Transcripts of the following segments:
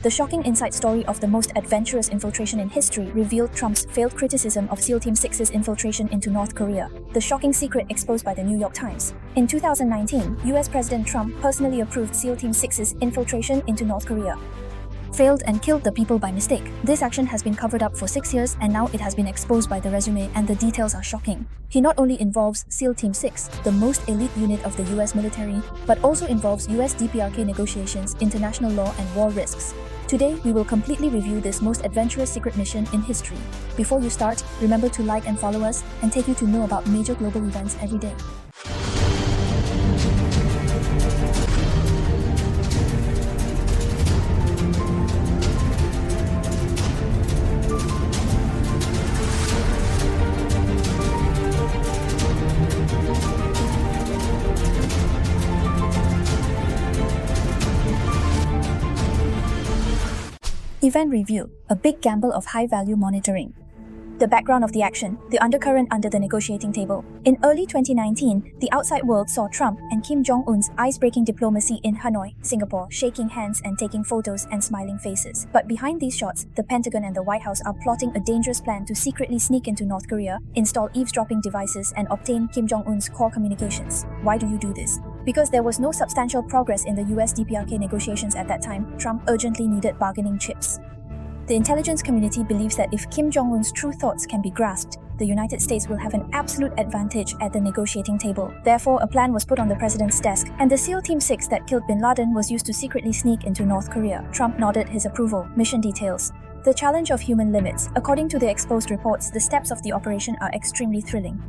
The shocking inside story of the most adventurous infiltration in history revealed Trump's failed criticism of SEAL Team 6's infiltration into North Korea. The shocking secret exposed by the New York Times. In 2019, US President Trump personally approved SEAL Team 6's infiltration into North Korea. Failed and killed the people by mistake. This action has been covered up for 6 years and now it has been exposed by the resume and the details are shocking. He not only involves SEAL Team 6, the most elite unit of the US military, but also involves US DPRK negotiations, international law and war risks. Today, we will completely review this most adventurous secret mission in history. Before you start, remember to like and follow us and take you to know about major global events every day. Event Review, a big gamble of high-value monitoring. The background of the action, the undercurrent under the negotiating table. In early 2019, the outside world saw Trump and Kim Jong-un's ice-breaking diplomacy in Hanoi, Singapore, shaking hands and taking photos and smiling faces. But behind these shots, the Pentagon and the White House are plotting a dangerous plan to secretly sneak into North Korea, install eavesdropping devices and obtain Kim Jong-un's core communications. Why do you do this? Because there was no substantial progress in the US DPRK negotiations at that time, Trump urgently needed bargaining chips. The intelligence community believes that if Kim Jong-un's true thoughts can be grasped, the United States will have an absolute advantage at the negotiating table. Therefore, a plan was put on the president's desk, and the SEAL Team 6 that killed bin Laden was used to secretly sneak into North Korea. Trump nodded his approval. Mission details. The challenge of human limits. According to the exposed reports, the steps of the operation are extremely thrilling.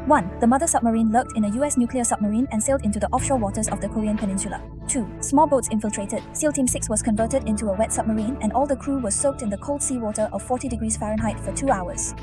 1. The mother submarine lurked in a US nuclear submarine and sailed into the offshore waters of the Korean peninsula. 2. Small boats infiltrated. SEAL Team 6 was converted into a wet submarine and all the crew was soaked in the cold seawater of 40 degrees Fahrenheit for 2 hours.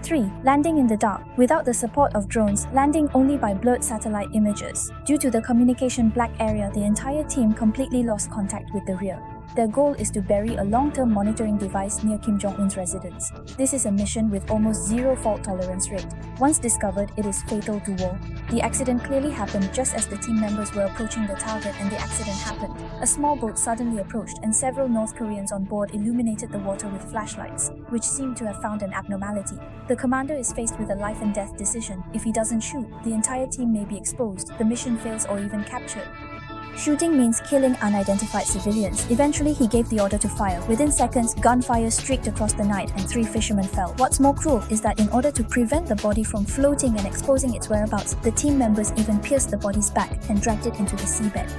3. Landing in the dark. Without the support of drones, landing only by blurred satellite images. Due to the communication black area, the entire team completely lost contact with the rear. Their goal is to bury a long-term monitoring device near Kim Jong-un's residence. This is a mission with almost zero fault tolerance rate. Once discovered, it is fatal to war. The accident clearly happened just as the team members were approaching the target and the accident happened. A small boat suddenly approached and several North Koreans on board illuminated the water with flashlights, which seemed to have found an abnormality. The commander is faced with a life and death decision. If he doesn't shoot, the entire team may be exposed, the mission fails or even captured. Shooting means killing unidentified civilians. Eventually, he gave the order to fire. Within seconds, gunfire streaked across the night and 3 fishermen fell. What's more cruel is that in order to prevent the body from floating and exposing its whereabouts, the team members even pierced the body's back and dragged it into the seabed.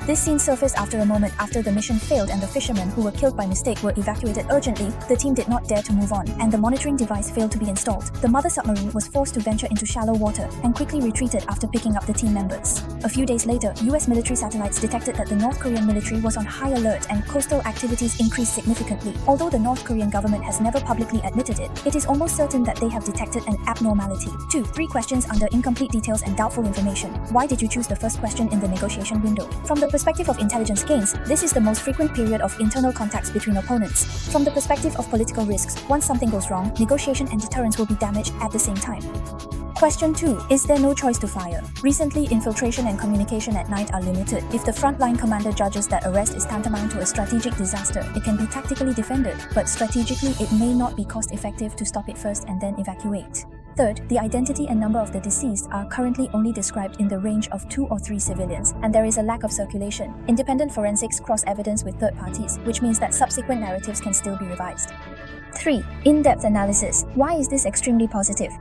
This scene surfaced after a moment after the mission failed and the fishermen who were killed by mistake were evacuated urgently. The team did not dare to move on, and the monitoring device failed to be installed. The mother submarine was forced to venture into shallow water and quickly retreated after picking up the team members. A few days later, US military satellites detected that the North Korean military was on high alert and coastal activities increased significantly. Although the North Korean government has never publicly admitted it, it is almost certain that they have detected an abnormality. 2. 3 questions under incomplete details and doubtful information. Why did you choose the first question in the negotiation window? From the perspective of intelligence gains, this is the most frequent period of internal contacts between opponents. From the perspective of political risks, once something goes wrong, negotiation and deterrence will be damaged at the same time. Question 2. Is there no choice to fire? Recently, infiltration and communication at night are limited. If the frontline commander judges that arrest is tantamount to a strategic disaster, it can be tactically defended, but strategically it may not be cost-effective to stop it first and then evacuate. Third, the identity and number of the deceased are currently only described in the range of 2 or 3 civilians, and there is a lack of circulation. Independent forensics cross evidence with third parties, which means that subsequent narratives can still be revised. 3. In-depth analysis. Why is this extremely positive?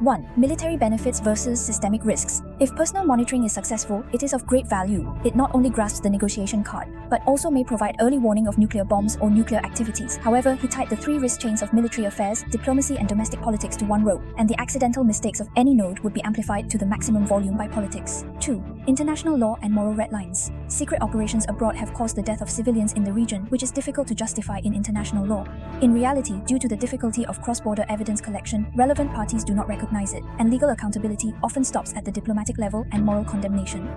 1. Military benefits versus systemic risks. If personal monitoring is successful, it is of great value. It not only grasps the negotiation card, but also may provide early warning of nuclear bombs or nuclear activities. However, he tied the 3 risk chains of military affairs, diplomacy and domestic politics to one row, and the accidental mistakes of any node would be amplified to the maximum volume by politics. 2. International law and moral red lines. Secret operations abroad have caused the death of civilians in the region, which is difficult to justify in international law. In reality, due to the difficulty of cross-border evidence collection, relevant parties do not recognize it, and legal accountability often stops at the diplomatic level and moral condemnation.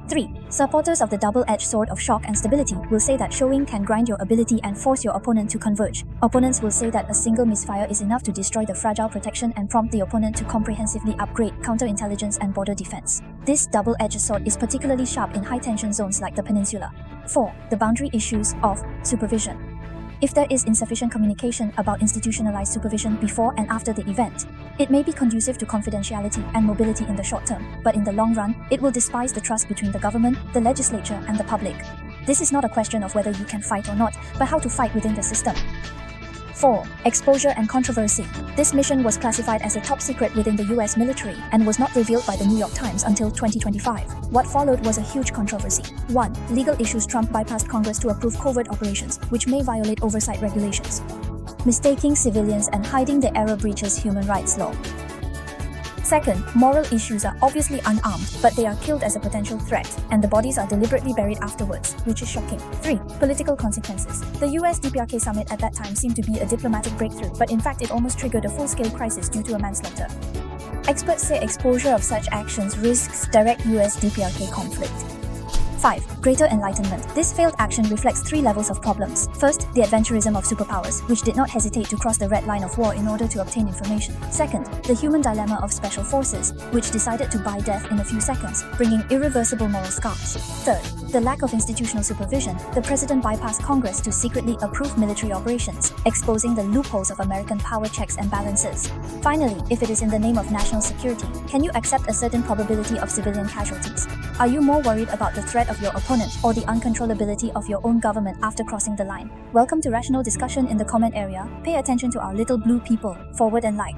3. Supporters of the double-edged sword of shock and stability will say that showing can grind your ability and force your opponent to converge. Opponents will say that a single misfire is enough to destroy the fragile protection and prompt the opponent to comprehensively upgrade counterintelligence and border defense. This double-edged sword is particularly sharp in high-tension zones like the peninsula. 4. The boundary issues of supervision. If there is insufficient communication about institutionalized supervision before and after the event, it may be conducive to confidentiality and mobility in the short term, but in the long run, it will despise the trust between the government, the legislature, and the public. This is not a question of whether you can fight or not, but how to fight within the system. 4. Exposure and controversy. This mission was classified as a top secret within the US military and was not revealed by the New York Times until 2025. What followed was a huge controversy. 1. Legal issues. Trump bypassed Congress to approve covert operations, which may violate oversight regulations. Mistaking civilians and hiding the error breaches human rights law. Second, moral issues are obviously unarmed, but they are killed as a potential threat, and the bodies are deliberately buried afterwards, which is shocking. 3. Political consequences. The US DPRK summit at that time seemed to be a diplomatic breakthrough, but in fact it almost triggered a full-scale crisis due to a manslaughter. Experts say exposure of such actions risks direct US DPRK conflict. 5. Greater enlightenment. This failed action reflects 3 levels of problems. First, the adventurism of superpowers, which did not hesitate to cross the red line of war in order to obtain information. Second, the human dilemma of special forces, which decided to buy death in a few seconds, bringing irreversible moral scars. Third, the lack of institutional supervision. The president bypassed Congress to secretly approve military operations, exposing the loopholes of American power checks and balances. Finally, if it is in the name of national security, can you accept a certain probability of civilian casualties? Are you more worried about the threat of your opponent or the uncontrollability of your own government after crossing the line? Welcome to rational discussion in the comment area. Pay attention to our little blue people. Forward and like.